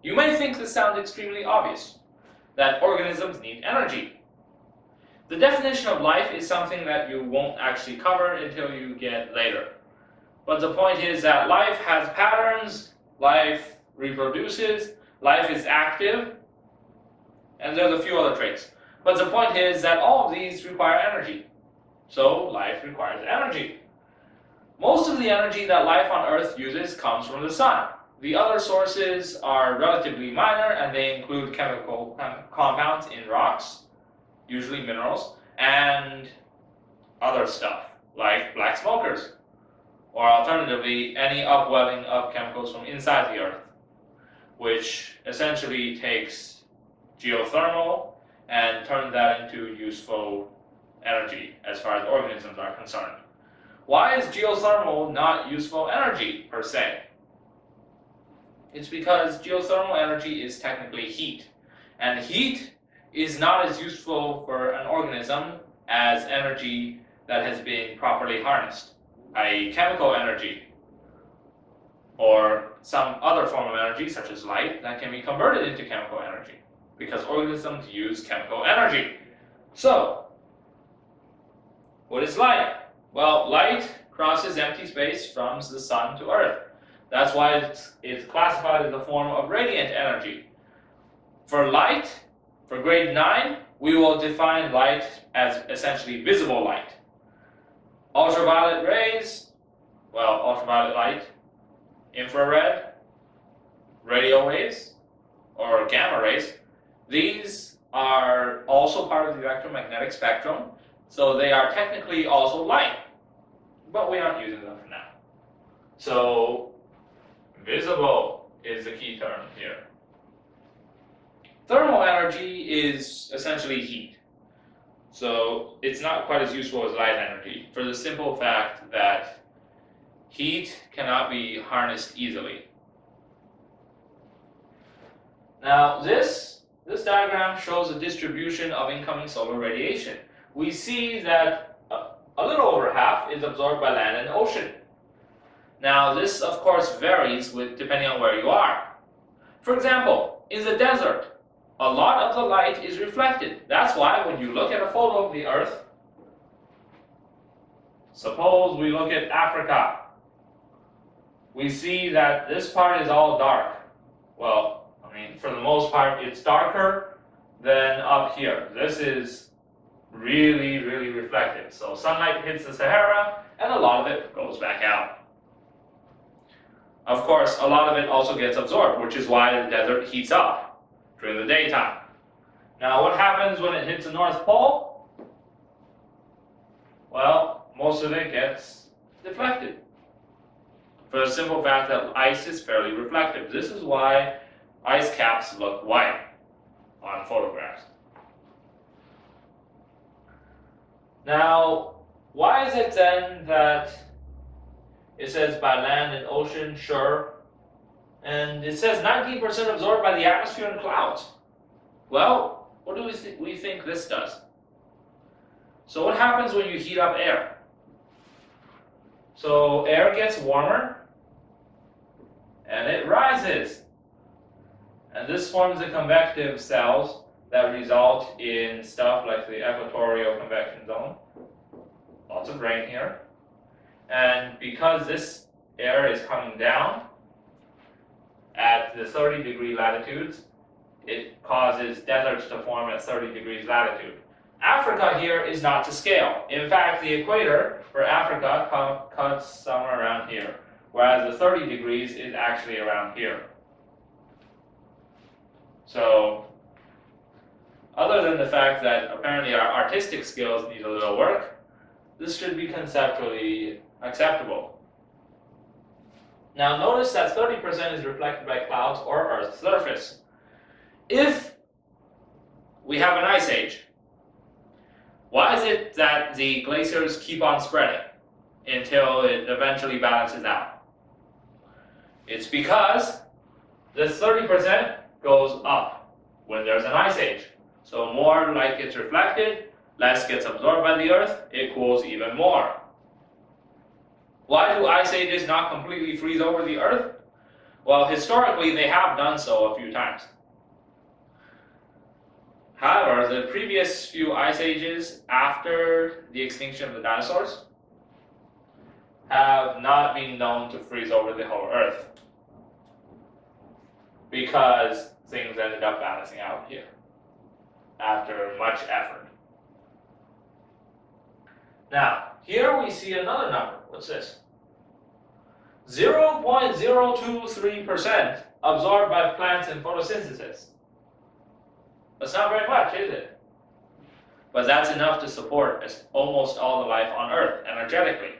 You may think this sounds extremely obvious, that organisms need energy. The definition of life is something that you won't actually cover until you get later. But the point is that life has patterns, life reproduces, life is active, and there's a few other traits. But the point is that all of these require energy. So life requires energy. Most of the energy that life on Earth uses comes from the sun. The other sources are relatively minor, and they include chemical compounds in rocks, usually minerals, and other stuff like black smokers, or alternatively any upwelling of chemicals from inside the Earth, which essentially takes geothermal and turns that into useful energy as far as organisms are concerned. Why is geothermal not useful energy per se? It's because geothermal energy is technically heat, and heat is not as useful for an organism as energy that has been properly harnessed, i.e. chemical energy, or some other form of energy such as light that can be converted into chemical energy, because organisms use chemical energy. So, what is light? Well, light crosses empty space from the sun to Earth. That's why it's classified as a form of radiant energy. For light, for grade 9, we will define light as essentially visible light. Ultraviolet rays, well, ultraviolet light, infrared, radio waves, or gamma rays, these are also part of the electromagnetic spectrum, so they are technically also light, but we aren't using them for now. So, visible is the key term here. Thermal energy is essentially heat, so it's not quite as useful as light energy for the simple fact that heat cannot be harnessed easily. Now this diagram shows a distribution of incoming solar radiation. We see that a little over half is absorbed by land and ocean. Now this of course varies depending on where you are. For example, in the desert, a lot of the light is reflected. That's why when you look at a photo of the Earth, suppose we look at Africa, we see that this part is all dark. Well, I mean, for the most part, it's darker than up here. This is really, really reflective. So sunlight hits the Sahara, and a lot of it goes back out. Of course, a lot of it also gets absorbed, which is why the desert heats up during the daytime. Now, what happens when it hits the North Pole? Well, most of it gets deflected, for the simple fact that ice is fairly reflective. This is why ice caps look white on photographs. Now, why is it then that it says by land and ocean? Sure. And it says 19% absorbed by the atmosphere and clouds. Well, what do we think this does? So what happens when you heat up air? So air gets warmer, and it rises. And this forms the convective cells that result in stuff like the equatorial convection zone. Lots of rain here. And because this air is coming down at the 30-degree latitudes, it causes deserts to form at 30 degrees latitude. Africa here is not to scale. In fact, the equator for Africa cuts somewhere around here, whereas the 30 degrees is actually around here. So, other than the fact that apparently our artistic skills need a little work, this should be conceptually acceptable. Now notice that 30% is reflected by clouds or Earth's surface. If we have an ice age, why is it that the glaciers keep on spreading until it eventually balances out? It's because this 30% goes up when there's an ice age. So more light gets reflected, less gets absorbed by the Earth, it cools even more. Why do ice ages not completely freeze over the Earth? Well, historically, they have done so a few times. However, the previous few ice ages after the extinction of the dinosaurs have not been known to freeze over the whole Earth, because things ended up balancing out here after much effort. Now, here we see another number. What's this? 0.023% absorbed by plants in photosynthesis. That's not very much, is it? But that's enough to support almost all the life on Earth energetically.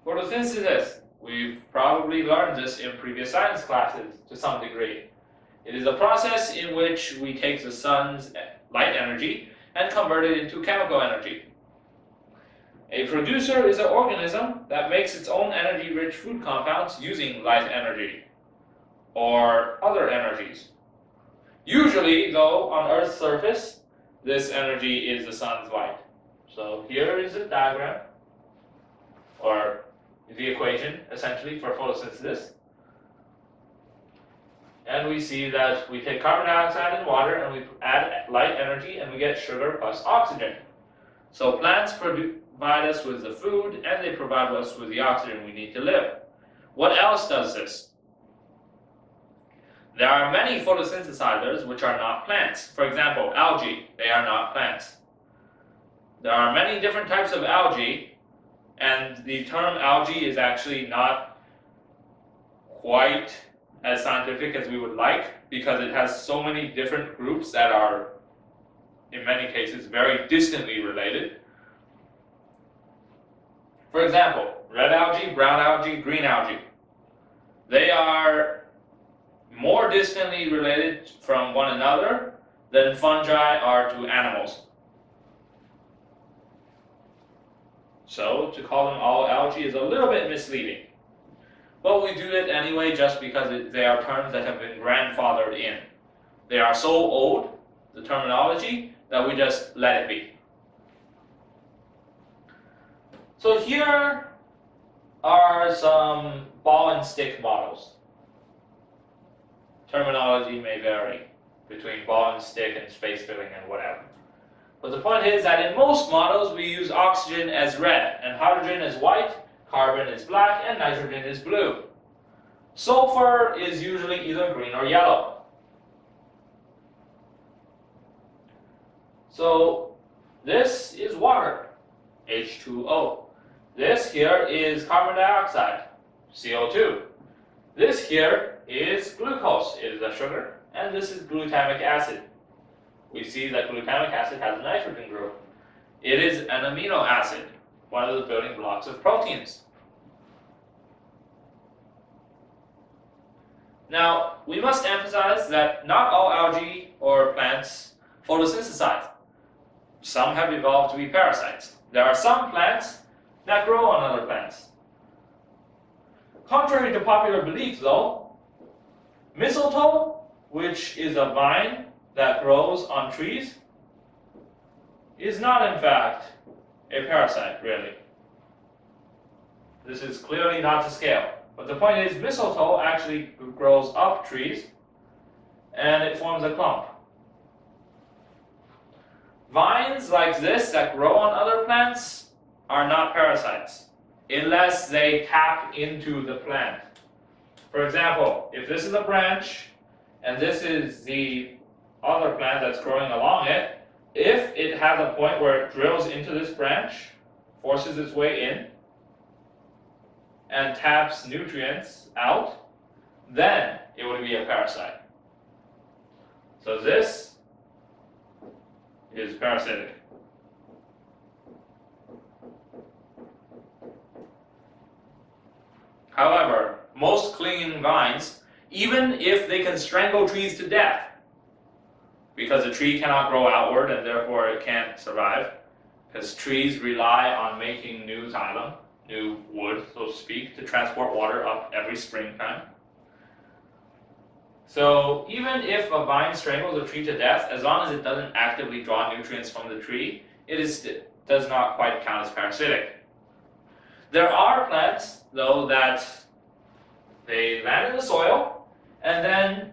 Photosynthesis. We've probably learned this in previous science classes to some degree. It is a process in which we take the sun's light energy and convert it into chemical energy. A producer is an organism that makes its own energy-rich food compounds using light energy or other energies. Usually, though, on Earth's surface, this energy is the sun's light. So here is a diagram, or the equation, essentially, for photosynthesis. And we see that we take carbon dioxide and water and we add light energy and we get sugar plus oxygen. So plants provide us with the food and they provide us with the oxygen we need to live. What else does this? There are many photosynthesizers which are not plants. For example, algae, they are not plants. There are many different types of algae, and the term algae is actually not quite as scientific as we would like, because it has so many different groups that are, in many cases, very distantly related. For example, red algae, brown algae, green algae. They are more distantly related from one another than fungi are to animals. So, to call them all algae is a little bit misleading. But we do it anyway just because they are terms that have been grandfathered in. They are so old, the terminology, that we just let it be. So here are some ball and stick models. Terminology may vary between ball and stick and space filling and whatever. But the point is that in most models we use oxygen as red, and hydrogen as white, carbon is black, and nitrogen is blue. Sulfur is usually either green or yellow. So this is water, H2O. This here is carbon dioxide, CO2. This here is glucose, it is a sugar, and this is glutamic acid. We see that glutamic acid has a nitrogen group. It is an amino acid, one of the building blocks of proteins. Now, we must emphasize that not all algae or plants photosynthesize. Some have evolved to be parasites. There are some plants that grow on other plants. Contrary to popular belief, though, mistletoe, which is a vine that grows on trees, is not in fact a parasite, really. This is clearly not to scale. But the point is, mistletoe actually grows up trees and it forms a clump. Vines like this that grow on other plants are not parasites unless they tap into the plant. For example, if this is a branch and this is the other plant that's growing along it, if it has a point where it drills into this branch, forces its way in, and taps nutrients out, then it would be a parasite. So this is parasitic. However, most clinging vines, even if they can strangle trees to death, because a tree cannot grow outward and therefore it can't survive, because trees rely on making new xylem, new wood, so to speak, to transport water up every springtime. So even if a vine strangles a tree to death, as long as it doesn't actively draw nutrients from the tree, does not quite count as parasitic. There are plants, though, that they land in the soil, and then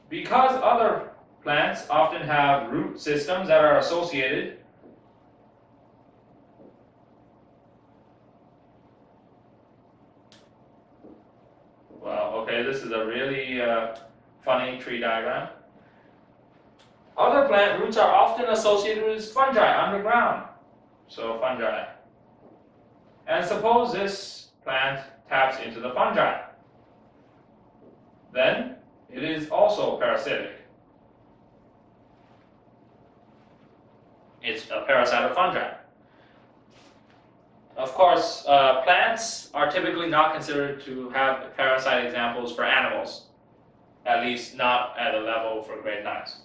because other plants often have root systems that are associated, well, okay, this is a really funny tree diagram. Other plant roots are often associated with fungi underground, so fungi. And suppose this plant taps into the fungi, then it is also parasitic. It's a parasite of fungi. Of course, plants are typically not considered to have parasite examples for animals, at least not at a level for grade 9s.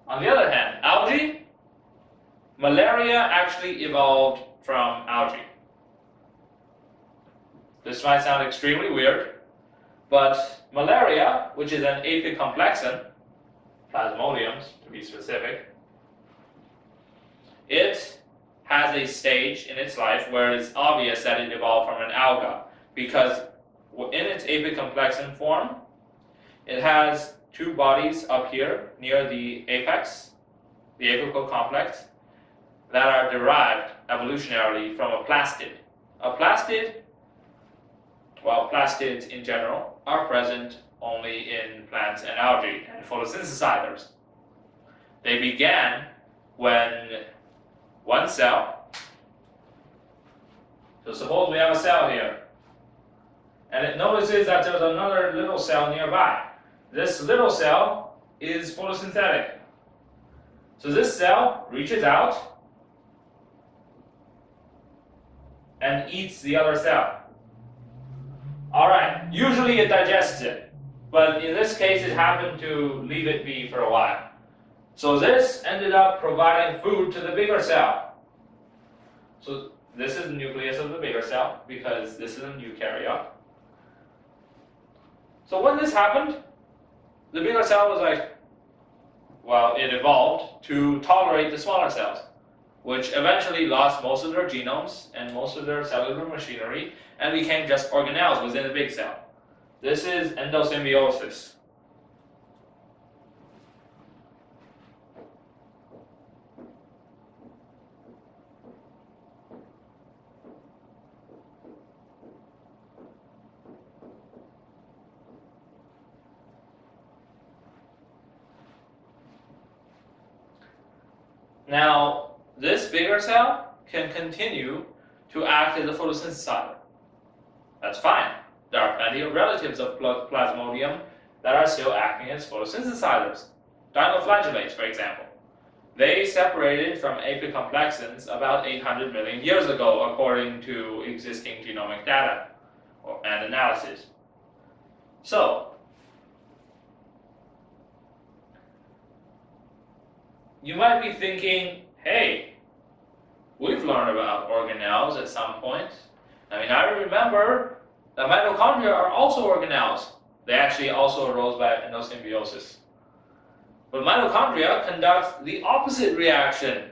On the other hand, algae, malaria actually evolved from algae. This might sound extremely weird, but malaria, which is an apicomplexan, plasmodiums to be specific, it has a stage in its life where it's obvious that it evolved from an alga, because in its apicomplexan form, it has two bodies up here near the apex, the apical complex, that are derived evolutionarily from a plastid. A plastid, well, plastids in general, are present only in plants and algae and photosynthesizers. They began when one cell, so suppose we have a cell here, and it notices that there's another little cell nearby. This little cell is photosynthetic. So this cell reaches out and eats the other cell. Alright, usually it digests it, but in this case it happened to leave it be for a while. So this ended up providing food to the bigger cell. So this is the nucleus of the bigger cell, because this is an eukaryote. So when this happened, the bigger cell was like, well, it evolved to tolerate the smaller cells, which eventually lost most of their genomes and most of their cellular machinery and became just organelles within the big cell. This is endosymbiosis. Now, this bigger cell can continue to act as a photosynthesizer. That's fine. There are plenty of relatives of Plasmodium that are still acting as photosynthesizers. Dinoflagellates, for example. They separated from apicomplexans about 800 million years ago, according to existing genomic data and analysis. So, you might be thinking, hey, we've learned about organelles at some point. I mean, I remember that mitochondria are also organelles. They actually also arose by endosymbiosis. But mitochondria conduct the opposite reaction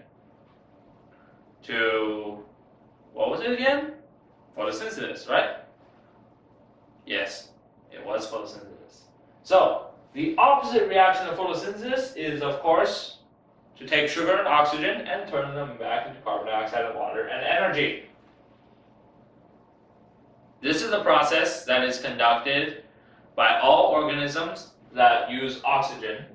to, what was it again? Photosynthesis, right? Yes, it was photosynthesis. So, the opposite reaction of photosynthesis is, of course, to take sugar and oxygen and turn them back into carbon dioxide and water and energy. This is a process that is conducted by all organisms that use oxygen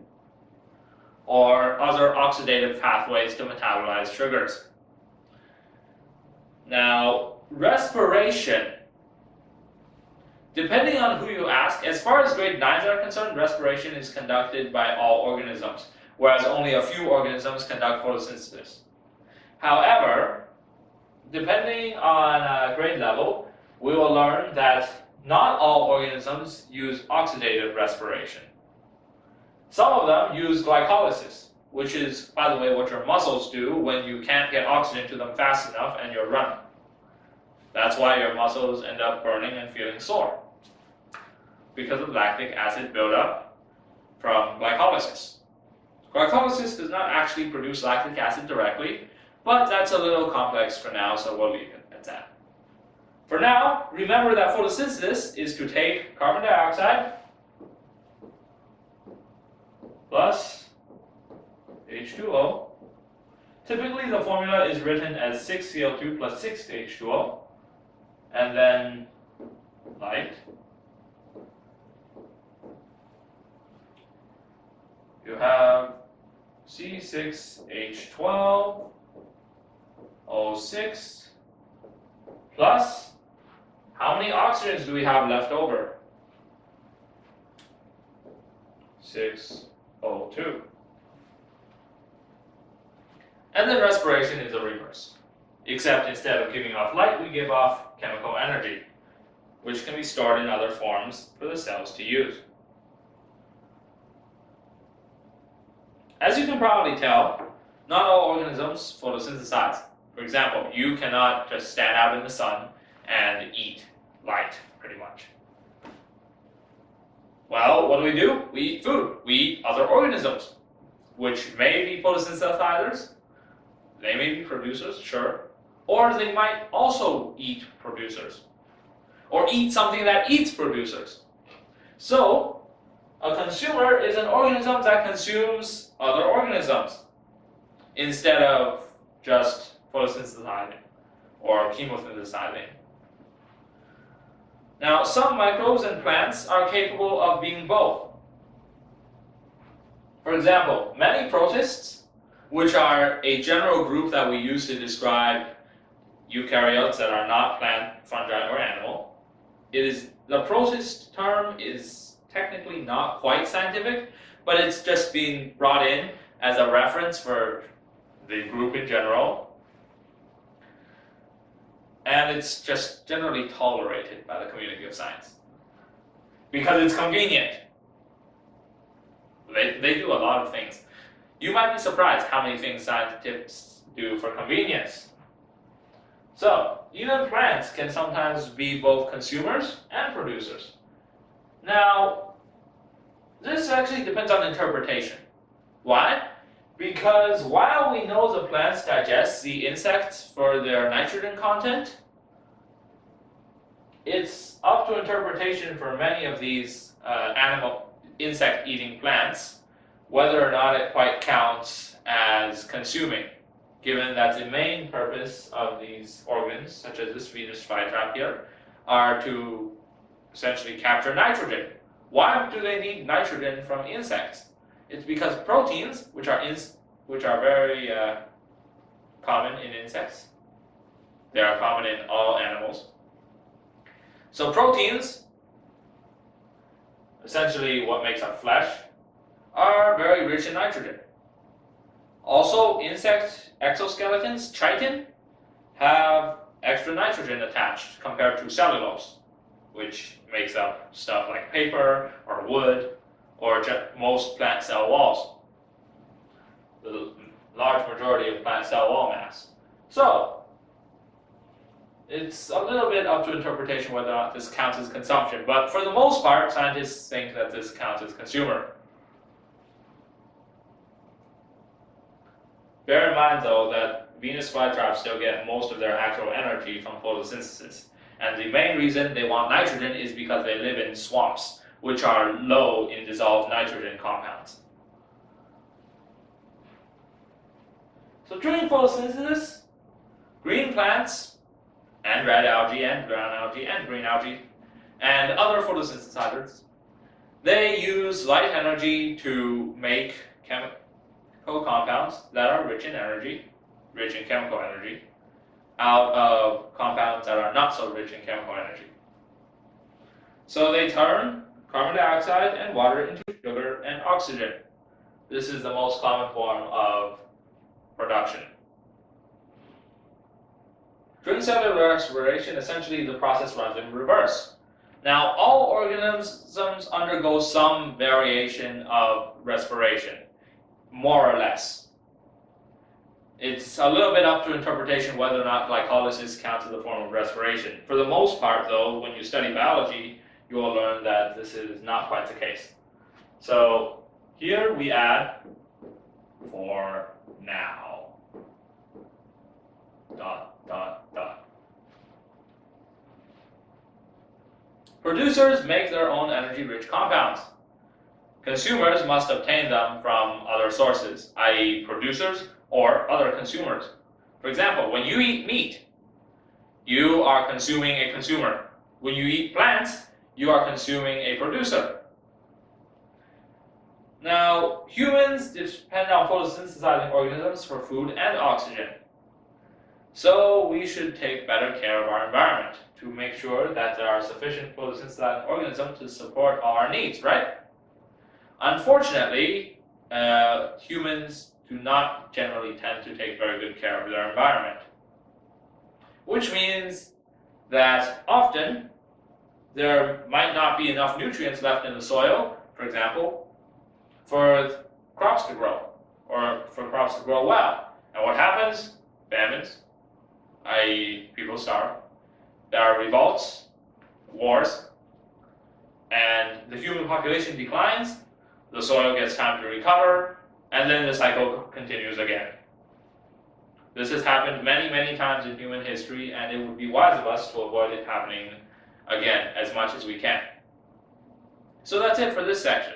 or other oxidative pathways to metabolize sugars. Now, respiration, depending on who you ask, as far as grade 9s are concerned, respiration is conducted by all organisms, whereas only a few organisms conduct photosynthesis. However, depending on grade level, we will learn that not all organisms use oxidative respiration. Some of them use glycolysis, which is, by the way, what your muscles do when you can't get oxygen to them fast enough and you're running. That's why your muscles end up burning and feeling sore, because of lactic acid buildup from glycolysis. Glycolysis does not actually produce lactic acid directly, but that's a little complex for now, so we'll leave it at that. For now, remember that photosynthesis is to take carbon dioxide plus H2O. Typically, the formula is written as 6Cl2 plus 6H2O, and then light. You have C6H12O6 plus, how many oxygens do we have left over? 6O2. And then respiration is the reverse. Except instead of giving off light, we give off chemical energy, which can be stored in other forms for the cells to use. As you can probably tell, not all organisms photosynthesize. For example, you cannot just stand out in the sun and eat light, pretty much. Well, what do? We eat food. We eat other organisms, which may be photosynthesizers. They may be producers, sure. Or they might also eat producers. Or eat something that eats producers. So, a consumer is an organism that consumes other organisms instead of just photosynthesizing or chemosynthesizing. Now, some microbes and plants are capable of being both. For example, many protists, which are a general group that we use to describe eukaryotes that are not plant, fungi, or animal. The protist term is technically not quite scientific, but it's just being brought in as a reference for the group in general. And it's just generally tolerated by the community of science because it's convenient. They do a lot of things. You might be surprised how many things scientists do for convenience. So, even plants can sometimes be both consumers and producers. Now, this actually depends on interpretation. Why? Because while we know the plants digest the insects for their nitrogen content, it's up to interpretation for many of these insect-eating plants whether or not it quite counts as consuming, given that the main purpose of these organs, such as this Venus flytrap here, are to essentially capture nitrogen. Why do they need nitrogen from insects? It's because proteins, which are very common in insects, they are common in all animals. So proteins, essentially what makes up flesh, are very rich in nitrogen. Also, insect exoskeletons, chitin, have extra nitrogen attached compared to cellulose, which makes up stuff like paper or wood or most plant cell walls, the large majority of plant cell wall mass. So, it's a little bit up to interpretation whether or not this counts as consumption, but for the most part, scientists think that this counts as consumer. Bear in mind, though, that Venus flytraps still get most of their actual energy from photosynthesis. And the main reason they want nitrogen is because they live in swamps, which are low in dissolved nitrogen compounds. So during photosynthesis, green plants, and red algae, and brown algae, and green algae, and other photosynthesizers, they use light energy to make chemical compounds that are rich in energy, rich in chemical energy, out of compounds that are not so rich in chemical energy. So they turn carbon dioxide and water into sugar and oxygen. This is the most common form of production. During cellular respiration, essentially the process runs in reverse. Now, all organisms undergo some variation of respiration, more or less. It's a little bit up to interpretation whether or not glycolysis counts as a form of respiration. For the most part, though, when you study biology, you will learn that this is not quite the case. So here we add for now. ... Producers make their own energy-rich compounds. Consumers must obtain them from other sources, i.e. producers or other consumers. For example, when you eat meat, you are consuming a consumer. When you eat plants, you are consuming a producer. Now, humans depend on photosynthesizing organisms for food and oxygen. So we should take better care of our environment to make sure that there are sufficient photosynthesizing organisms to support all our needs, right? Unfortunately, humans do not generally tend to take very good care of their environment, which means that often there might not be enough nutrients left in the soil, for example, for crops to grow, or for crops to grow well. And what happens? Famines, i.e. people starve. There are revolts, wars, and the human population declines, the soil gets time to recover, and then the cycle continues again. This has happened many, many times in human history, and it would be wise of us to avoid it happening again as much as we can. So that's it for this section.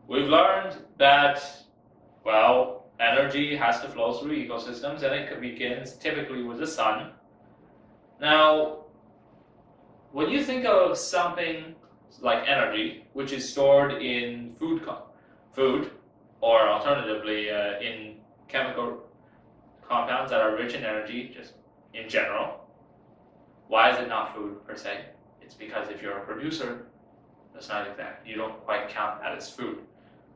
We've learned that, well, energy has to flow through ecosystems, and it begins typically with the sun. Now, when you think of something like energy, which is stored in food, or alternatively in chemical compounds that are rich in energy, just in general, why is it not food per se? It's because if you're a producer, that's not exact. You don't quite count that as food.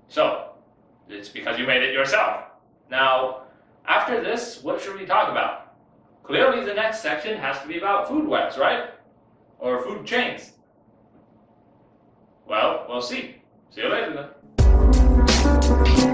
So, it's because you made it yourself. Now, after this, what should we talk about? Clearly, the next section has to be about food webs, right? Or food chains. Well, we'll see. See you later then.